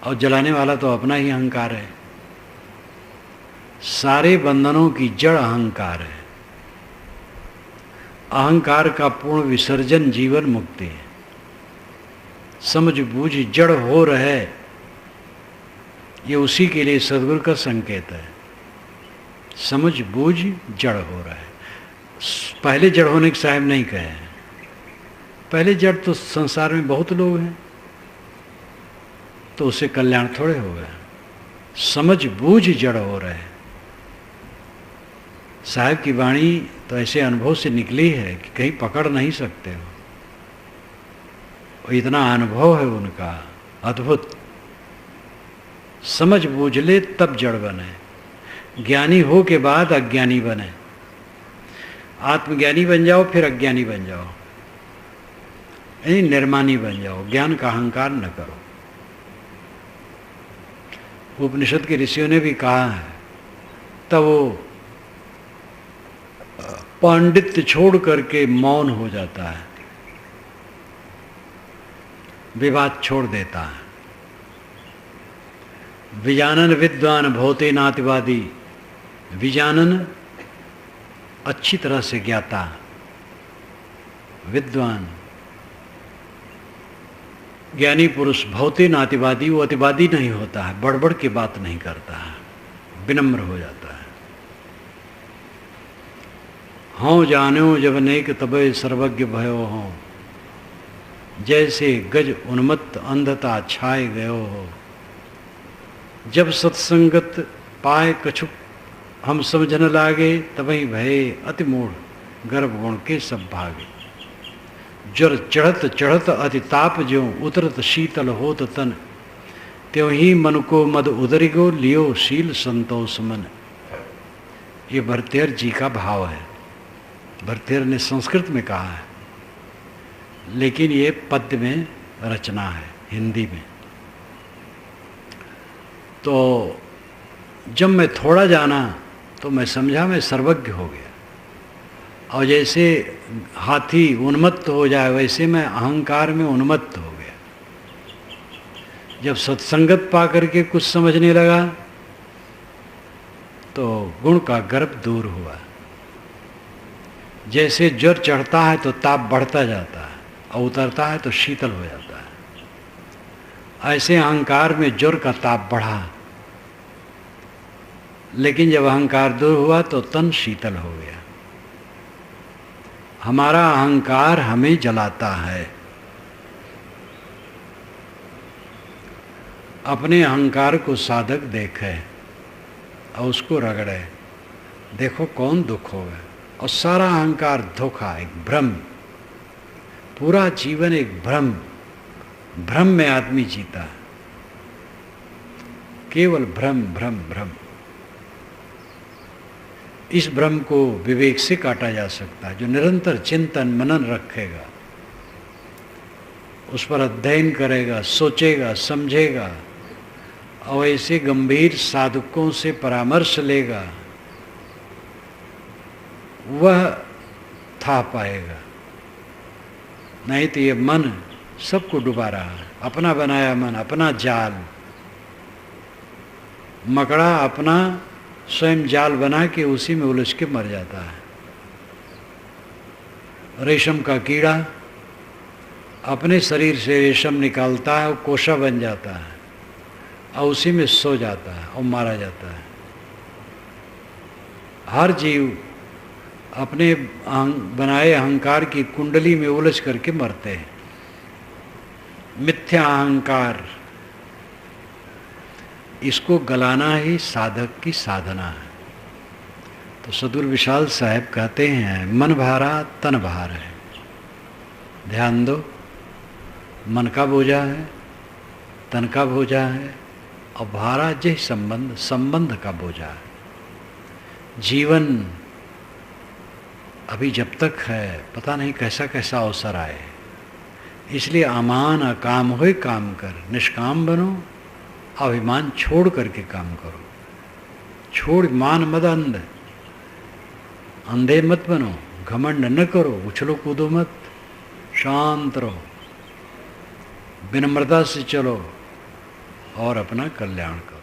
और जलाने वाला तो अपना ही अहंकार है। सारे बंधनों की जड़ अहंकार है। अहंकार का पूर्ण विसर्जन जीवन मुक्ति है। समझ बूझ जड़ हो रहे, ये उसी के लिए सदगुरु का संकेत है। समझ बूझ जड़ हो रहा है। पहले जड़ होने के साहब नहीं कहे हैं। पहले जड़ तो संसार में बहुत लोग हैं, तो उससे कल्याण थोड़े हो गए। समझ बूझ जड़ हो रहे हैं। साहब की वाणी तो ऐसे अनुभव से निकली है कि कहीं पकड़ नहीं सकते हो। इतना अनुभव है उनका अद्भुत। समझ बूझ ले तब जड़ बने। ज्ञानी हो के बाद अज्ञानी बने। आत्मज्ञानी बन जाओ फिर अज्ञानी बन जाओ, यानी निर्मानी बन जाओ, ज्ञान का अहंकार न करो। उपनिषद के ऋषियों ने भी कहा है, तब वो पांडित्य छोड़ करके मौन हो जाता है, विवाद छोड़ देता है। विजानन विद्वान भौते नातिवादी, विजानन अच्छी तरह से ज्ञाता, विद्वान ज्ञानी पुरुष, भौते नातिवादी, वो अतिवादी नहीं होता है, बड़बड़ की बात नहीं करता है, विनम्र हो जाता है। हों जानो जब नेक तबे सर्वज्ञ भयो हो, जैसे गज उन्मत्त अंधता छाए गयो हो। जब सत्संगत पाए कछुक हम समझन लागे, तबही भये अति मूढ़ गर्भ गुण के सब भागे। जर चढ़त चढ़त अति ताप ज्यों उतरत शीतल होत तन, त्यों ही मन को मद उदरि गो लियो शील संतोष मन। ये भरतेर जी का भाव है, भरतेर ने संस्कृत में कहा है, लेकिन ये पद्य में रचना है हिंदी में। तो जब मैं थोड़ा जाना तो मैं समझा मैं सर्वज्ञ हो गया, और जैसे हाथी उन्मत्त हो जाए वैसे मैं अहंकार में उन्मत्त हो गया। जब सत्संगत पा करके कुछ समझने लगा तो गुण का गर्भ दूर हुआ। जैसे ज्वर चढ़ता है तो ताप बढ़ता जाता है और उतरता है तो शीतल हो जाता है, ऐसे अहंकार में ज्वर का ताप बढ़ा, लेकिन जब अहंकार दूर हुआ तो तन शीतल हो गया। हमारा अहंकार हमें जलाता है। अपने अहंकार को साधक देखे और उसको रगड़े, देखो कौन दुख होगा। और सारा अहंकार धोखा, एक भ्रम, पूरा जीवन एक भ्रम, भ्रम में आदमी जीता है, केवल भ्रम भ्रम भ्रम। इस भ्रम को विवेक से काटा जा सकता है। जो निरंतर चिंतन मनन रखेगा, उस पर अध्ययन करेगा, सोचेगा, समझेगा और ऐसे गंभीर साधकों से परामर्श लेगा, वह था पाएगा। नहीं तो ये मन सबको डुबा रहा है, अपना बनाया मन, अपना जाल, मकड़ा अपना स्वयं जाल बना के उसी में उलझ के मर जाता है। रेशम का कीड़ा अपने शरीर से रेशम निकालता है और कोशा बन जाता है और उसी में सो जाता है और मारा जाता है। हर जीव अपने बनाए अहंकार की कुंडली में उलझ करके मरते हैं। मिथ्या अहंकार, इसको गलाना ही साधक की साधना है। तो सदगुरु विशाल साहब कहते हैं, मन भारा तन भार है। ध्यान दो, मन का बोझा है, तन का बोझा है और भारा जय संबंध, संबंध का बोझा है। जीवन अभी जब तक है, पता नहीं कैसा कैसा अवसर आए, इसलिए अमान अकाम होए काम कर, निष्काम बनो, अभिमान छोड़ करके काम करो। छोड़ मान मद अंध, अंधे मत बनो, घमंड न करो, उछलो कूदो मत, शांत रहो, विनम्रता से चलो और अपना कल्याण करो।